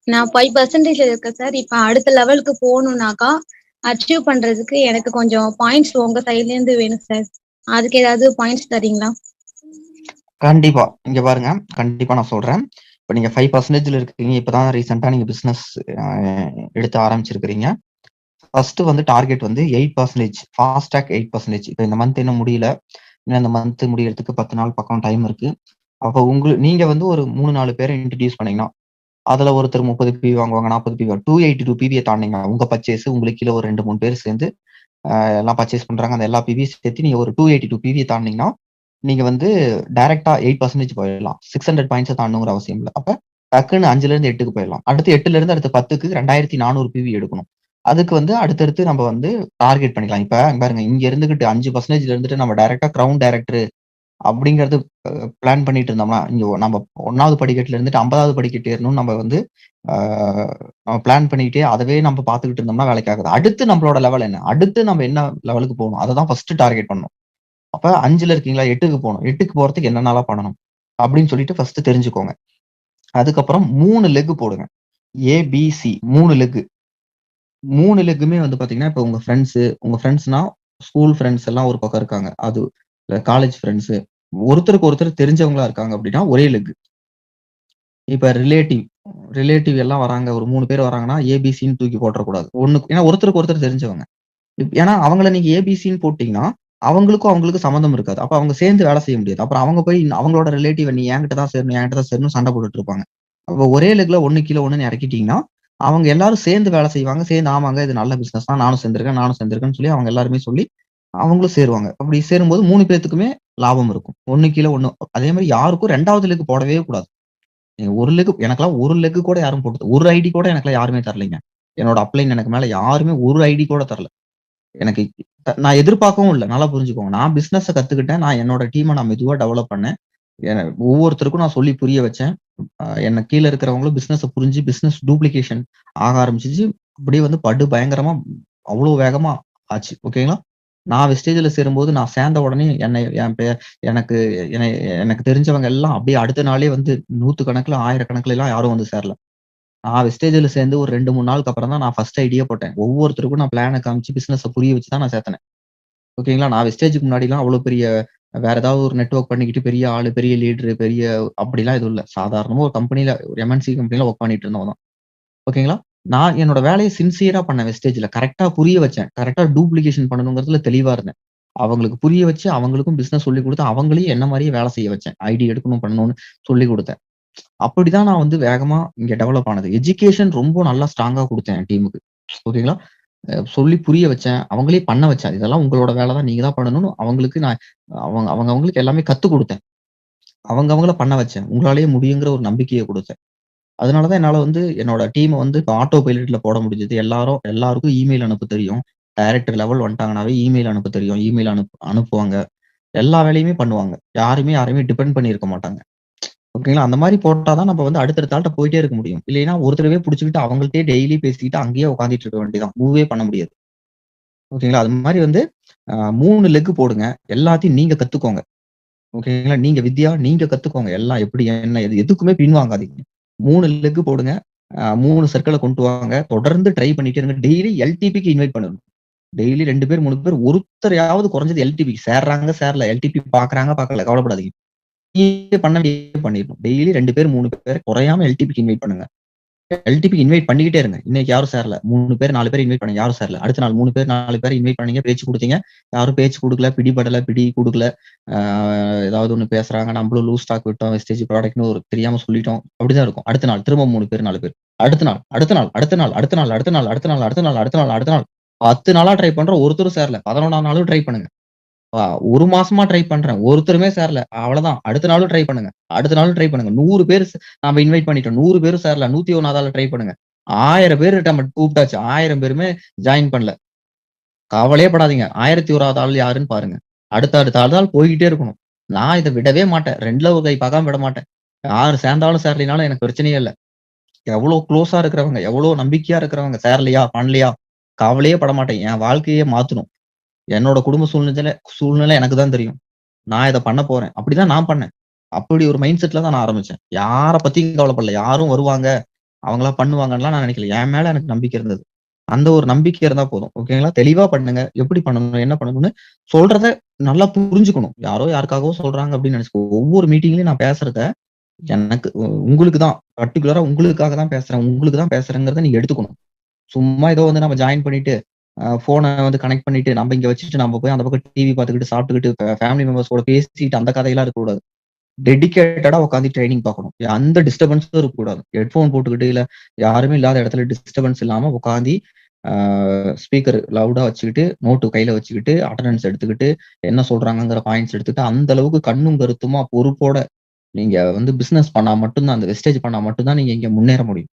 நான் 5% இருக்கேன் சார். இப்ப அடுத்த லெவலுக்கு போகணும்னாக்கா அச்சீவ் பண்றதுக்கு எனக்கு கொஞ்சம் பாயிண்ட்ஸ் உங்க சைட்ல இருந்து வேணும் சார். அதுக்கு ஏதாவது பாயிண்ட்ஸ் தரீங்களா? கண்டிப்பா. இங்க பாருங்க, கண்டிப்பா நான் சொல்றேன். இப்ப நீங்க 5%ல இருக்கீங்க. இப்பதான் ரீசென்ட்டா நீங்க பிசினஸ் எடுத்து ஆரம்பிச்சிருக்கிறீங்க. ஃபர்ஸ்ட் வந்து டார்கெட் வந்து 8%, ஃபாஸ்ட் ட்ராக் 8%. இப்ப இந்த மந்த் இன்னும் முடியல. இன்னும் இந்த மந்த் முடியறதுக்கு 10 நாள் பக்கம் டைம் இருக்கு. அப்ப நீங்க வந்து ஒரு 3, 4 பேரை இன்ட்ரோடியூஸ் பண்ணீங்கன்னா, அதுல ஒருத்தர் 30 பிவி வாங்குவாங்க, 40 பிவி 282 பிவிய தாண்டினீங்க. உங்க பர்ச்சேஸ் உங்களுக்கு கீழ ஒரு 2, 3 பேர் சேர்ந்து எல்லாம் பர்ச்சேஸ் பண்றாங்க. அந்த எல்லா பிவியும் சேர்த்து நீங்க ஒரு 282 பிவிய தாண்டினீங்கன்னா, நீங்க வந்து டைரக்டா 8% போயிடலாம். 600 பாயிண்ட்ஸ தாண்டணுங்கிற அவசியம் இல்ல. அப்ப டக்குன்னு 5ல இருந்து 8க்கு போயிடலாம். அடுத்து 8ல இருந்து அடுத்து 10க்கு 2400 பிவி எடுக்கணும். அதுக்கு வந்து அடுத்தடுத்து நம்ம வந்து டார்கெட் பண்ணிக்கலாம். இப்ப பாருங்க, இங்க இருந்துகிட்டு 5%ல இருந்துட்டு நம்ம டைரக்டா கிரவுன் டைரக்டர் அப்படிங்கிறது பிளான் பண்ணிட்டு இருந்தோம்னா, இங்க நம்ம 1வது படிக்கட்டுல இருந்துட்டு 50வது படிக்கட்டு ஏறணும்னு நம்ம வந்து பிளான் பண்ணிக்கிட்டே அதவே நம்ம பார்த்துக்கிட்டு இருந்தோம்னா வேலைக்கு ஆகாது. அடுத்து நம்மளோட லெவல் என்ன? அடுத்து நம்ம என்ன லெவலுக்கு போகணும்? அததான் ஃபர்ஸ்ட் டார்கெட் பண்ணணும். அப்ப 5ல இருக்கீங்களா? 8க்கு போகணும். 8க்கு போறதுக்கு என்னென்னலாம் பண்ணணும்? அப்படின்னு சொல்லிட்டு ஃபர்ஸ்ட் தெரிஞ்சுக்கோங்க. அதுக்கப்புறம் 3 லெக் போடுங்க. ABC 3 leg. 3 லெக்குமே வந்து பாத்தீங்கன்னா, இப்ப உங்க ஃப்ரெண்ட்ஸ்னா ஸ்கூல் ஃப்ரெண்ட்ஸ் எல்லாம் ஒரு பக்கம் இருக்காங்க. அது காலேஜ் ஃப்ரெண்ட்ஸ் ஒருத்தருக்கு ஒருத்தர் தெரிஞ்சவங்களா இருக்காங்க அப்படின்னா ஒரே லெக். இப்ப ரிலேட்டிவ் எல்லாம் வராங்க. ஒரு 3 பேர் வராங்கன்னா, ஏபிசின்னு தூக்கி போட்டுறக்கூடாது. ஏன்னா ஒருத்தருக்கு ஒருத்தர் தெரிஞ்சவங்க. ஏன்னா அவங்கள நீங்க ஏபிசின்னு போட்டீங்கன்னா, அவங்களுக்கும் சம்மந்தம் இருக்காது. அப்ப அவங்க சேர்ந்து வேலை செய்ய முடியாது. அப்புறம் அவங்க போய் அவங்களோட ரிலேட்டிவ் நீ என்கிட்ட தான் சேரணும், என்கிட்ட தான் சேரணும்னு சண்டை போட்டுட்டு இருப்பாங்க. அப்ப ஒரே லெக்ல 1 கீழ 1ன்னு இறக்கிட்டீங்கன்னா, அவங்க எல்லாரும் சேர்ந்து வேலை செய்வாங்க. சேர்ந்து ஆமாங்க இது நல்ல பிசினஸ் தான். நானும் சேர்ந்திருக்கேன்னு சொல்லி அவங்க எல்லாருமே சொல்லி அவங்களும் சேருவாங்க. அப்படி சேரும்போது 3 பேத்துக்குமே லாபம் இருக்கும். 1 கீழ 1. அதே மாரி யாருக்கும் 2வது லெக் போடவே கூடாது. நீங்க ஒரு லெக் எனக்கெல்லாம் ஒரு லெக் கூட யாரும் போட்டது ஒரு ஐடி கூட எனக்கெல்லாம் யாருமே தரலைங்க. என்னோட அப்ளைன் எனக்கு மேல யாருமே ஒரு ஐடி கூட தரல. எனக்கு நான் எதிர்பார்க்கவும் இல்ல. நல்லா புரிஞ்சுக்கோங்க. நான் பிசினஸ கத்துக்கிட்டேன். நான் என்னோட டீம நான் மெதுவா டெவலப் பண்ணேன். ஒவ்வொருத்தருக்கும் நான் சொல்லி புரிய வச்சேன். எனக்கு கீழ இருக்கிறவங்களும் பிசினஸ புரிஞ்சு பிசினஸ் டூப்ளிகேஷன் ஆக ஆரம்பிச்சுச்சு. அப்படியே வந்து பயங்கரமா அவ்வளோ வேகமா ஆச்சு. ஓகேங்களா? நான் வெஸ்டேஜ்ல சேரும்போது நான் சேர்ந்த உடனே என் பெ எனக்கு என்னை எனக்கு தெரிஞ்சவங்க எல்லாம் அப்படியே அடுத்த நாளே வந்து 100கணக்குல, 1000கணக்குல எல்லாம் யாரும் வந்து சேரல. நான் வெஸ்டேஜ்ல சேர்ந்து ஒரு 2, 3 நாளுக்கு அப்புறம் தான் நான் ஃபர்ஸ்ட் ஐடியே போட்டேன். ஒவ்வொருத்தருக்கும் நான் பிளான காமிச்சு பிசினஸ புரிய வச்சு தான் நான் சேர்த்தனேன். ஓகேங்களா? நான் வெஸ்டேஜ்க்கு முன்னாடிலாம் அவ்வளோ பெரிய வேற ஏதாவது ஒரு நெட்வொர்க் பண்ணிக்கிட்டு பெரிய ஆளு, பெரிய லீடரு, அப்படிலாம் எதுவும் இல்ல. சாதாரணமா ஒரு கம்பெனில ஒரு எம்என்சி கம்பெனில வொர்க் பண்ணிட்டு இருந்தவன் தான். ஓகேங்களா? நான் என்னோட வேலைய சின்சியரா பண்ணேன் வெஸ்டேஜ்ல. கரெக்ட்டா புரிய வச்சேன். கரெக்ட்டா டூப்ளிகேஷன் பண்ணணுங்கிறதுல தெளிவா இருந்தேன். அவங்களுக்கு புரிய வச்சு, அவங்களுக்கும் பிசினஸ் சொல்லிக் குடுத்து, அவங்களையும் என்ன மாரியே வேலை செய்ய வச்சேன். ஐடி எடுக்கணும், பண்ணணும்னு சொல்லிக் குடுத்தேன். அப்படிதான் நான் வந்து வேகமா இங்க டெவலப் ஆனது. எஜுகேஷன் ரொம்ப நல்லா ஸ்ட்ராங்கா குடுத்தேன் என் டீமுக்கு. ஓகேங்களா? சொல்லி புரிய வச்சேன். அவங்களே பண்ண வச்சேன். இதெல்லாம் உங்களோட வேலை தான். நீங்க தான் பண்ணணும்னு அவங்களுக்கு நான் அவங்களுக்கு எல்லாமே கத்துக் குடுத்தேன். அவங்கள பண்ண வச்சேன். உங்களாலயே முடியுங்கிற ஒரு நம்பிக்கைய குடுத்தேன். அதனால தான் என்னால வந்து என்னோட டீம வந்து இப்ப ஆட்டோ பைலட்ல போட முடிஞ்சது. எல்லாருக்கும் இமெயில் அனுப்ப தெரியும். டைரக்டர் லெவல் வந்துட்டாங்கனாவே இமெயில் அனுப்ப தெரியும். இமெயில் அனுப்புவாங்க. எல்லா வேலையுமே பண்ணுவாங்க. யாரையுமே டிபெண்ட் பண்ணி இருக்க மாட்டாங்க. ஓகேங்களா? அந்த மாரி போட்டா தான் நம்ம வந்து அடுத்தடுத்த ஆள்ட்ட போயிட்டே இருக்க முடியும். இல்லைன்னா ஒருத்தரவே புடிச்சுக்கிட்டு அவங்கள்ட்டயே டெய்லி பேசிக்கிட்டு அங்கேயே உட்கார்ந்துட்டு இருக்க வேண்டியது தான். மூவே பண்ண முடியாது. ஓகேங்களா? அது மாரி வந்து 3 லெக் போடுங்க. எல்லாத்தையும் நீங்க கத்துக்கோங்க. ஓகேங்களா? நீங்க கத்துக்கோங்க. எல்லாம் எப்படி என்ன எதுக்குமே பின்வாங்காதீங்க. 3 லெக் போடுங்க. 3 சர்க்கிள கொண்டு வாங்க. தொடர்ந்து ட்ரை பண்ணிட்டே இருங்க. டெய்லி எல்டிபிக்கு இன்வைட் பண்ணணும். டெய்லி 2 பேர், 3 பேர் ஒருத்தரையாவது குறைஞ்சது எல்டிபிக்கு சேர்றாங்க, சேரல. எல்டிபி பார்க்குறாங்க, பார்க்கல. கவலைப்படாதீங்க. நீங்க பண்ண வேண்டியத பண்ணிரணும். டெய்லி 2 பேர், 3 பேர் குறையாம எல்டிபிக்கு இன்வைட் பண்ணுங்க. எல்டிபிக்கு இன்வைட் பண்ணிக்கிட்டே இருங்க. இன்னைக்கு யாரும் சேரல. 3 பேர், 4 பேர் இன்வைட் பண்ணீங்க. யாரும் சேரல. அடுத்த நாள் 3 பேர், 4 பேர் இன்வைட் பண்ணீங்க. பேச்சு குடுத்தீங்க. யாரும் பேச்சு குடுக்கல. பிடி குடுக்கல. ஆ ஏதாவது ஒண்ணு பேசுறாங்க. நம்மளும் லூஸ் டாக் விட்டோம். வெஸ்டேஜ் ப்ராடக்ட்ன்னு ஒரு தெரியாம சொல்லிட்டோம். அப்படிதான் இருக்கும். அடுத்த நாள் திரும்ப 3 பேர், 4 பேர். அடுத்த நாள், அடுத்த நாள், அடுத்த நாள், அடுத்த நாள், அடுத்த நாள், அடுத்த நாள், அடுத்த நாள், அடுத்த நாள், அடுத்த நாள். 10 நாளா ட்ரை பண்றோம். ஒருத்தரும் சேரல. 11ஆம் நாளும் ட்ரை பண்ணுங்க. 1 மாசமா ட்ரை பண்றேன். ஒருத்தருமே சேரல. அவ்வளவுதான். அடுத்த நாளும் ட்ரை பண்ணுங்க. அடுத்த நாளும் ட்ரை பண்ணுங்க. 100 பேர் நாம இன்வைட் பண்ணிட்டோம். 100 பேரும் சேரல. 101வது ட்ரை பண்ணுங்க. 1000 பேர் நம்ம கூப்பிட்டாச்சு. 1000 பேருமே ஜாயின் பண்ணல. கவலையே படாதீங்க. 1001வது ஆள் யாருன்னு பாருங்க. அடுத்த ஆள் போய்க்கிட்டே இருக்கணும். நான் இத விடவே மாட்டேன். 2ல ஒரு கை பார்க்காம விட மாட்டேன். யாரு சேர்ந்தாலும் சேரலைனாலும் எனக்கு பிரச்சனையே இல்ல. எவ்வளோ குளோஸா இருக்கிறவங்க, எவ்வளோ நம்பிக்கையா இருக்கிறவங்க சேரலையா, பண்ணலையா, கவலையே பட மாட்டேன். என் வாழ்க்கையே மாத்தணும். என்னோட குடும்ப சூழ்நிலை எனக்கு தான் தெரியும். நான் இத பண்ண போறேன். அப்படிதான் நான் பண்ணேன். அப்படி ஒரு மைண்ட் செட்ல தான் நான் ஆரம்பிச்சேன். யார பத்தியும் கவலைப்படல. யாரும் வருவாங்க. அவங்களா பண்ணுவாங்கன்னுலாம் நான் நினைக்கல. என் மேல எனக்கு நம்பிக்கை இருந்தது. அந்த ஒரு நம்பிக்கை இருந்தா போதும். ஓகேங்களா? தெளிவா பண்ணுங்க. எப்படி பண்ணணும்? என்ன பண்ணணும்னு சொல்றத நல்லா புரிஞ்சுக்கணும். யாரோ யாருக்காகவோ சொல்றாங்க அப்படின்னு நினைச்சுக்கோ. ஒவ்வொரு மீட்டிங்லயும் நான் பேசுறத எனக்கு உங்களுக்கு தான் பர்ட்டிகுலரா உங்களுக்காக தான் பேசுறேன். உங்களுக்கு தான் பேசுறேங்கிறத நீங்க எடுத்துக்கணும். சும்மா ஏதோ வந்து நம்ம ஜாயின் பண்ணிட்டு, ஃபோன வந்து கனெக்ட் பண்ணிட்டு, நம்ம இங்க வச்சுட்டு நம்ம போய் அந்த பக்கம் டிவி பார்த்துக்கிட்டு, சாப்பிட்டுக்கிட்டு, ஃபேமிலி மெம்பர்ஸ் கூட பேசிட்டு அந்த கதையெல்லாம் இருக்கக்கூடாது. டெடிகேட்டடா உட்காந்து ட்ரெய்னிங் பார்க்கணும். அந்த டிஸ்டர்பன்ஸும் இருக்கக்கூடாது. ஹெட்ஃபோன் போட்டுக்கிட்டு, இல்ல யாருமே இல்லாத இடத்துல டிஸ்டர்பன்ஸ் இல்லாம உட்காந்து ஸ்பீக்கர் லவுடா வச்சுக்கிட்டு, நோட்டு கையில வச்சுக்கிட்டு, அட்டெண்டன்ஸ் எடுத்துக்கிட்டு, என்ன சொல்றாங்கங்கிற பாயிண்ட்ஸ் எடுத்துட்டு, அந்த அளவுக்கு கண்ணும் கருத்துமா பொறுப்போட நீங்க வந்து பிசினஸ் பண்ணா மட்டும் தான், அந்த வெஸ்டேஜ் பண்ணா மட்டும் தான் நீங்க இங்க முன்னேற முடியும்.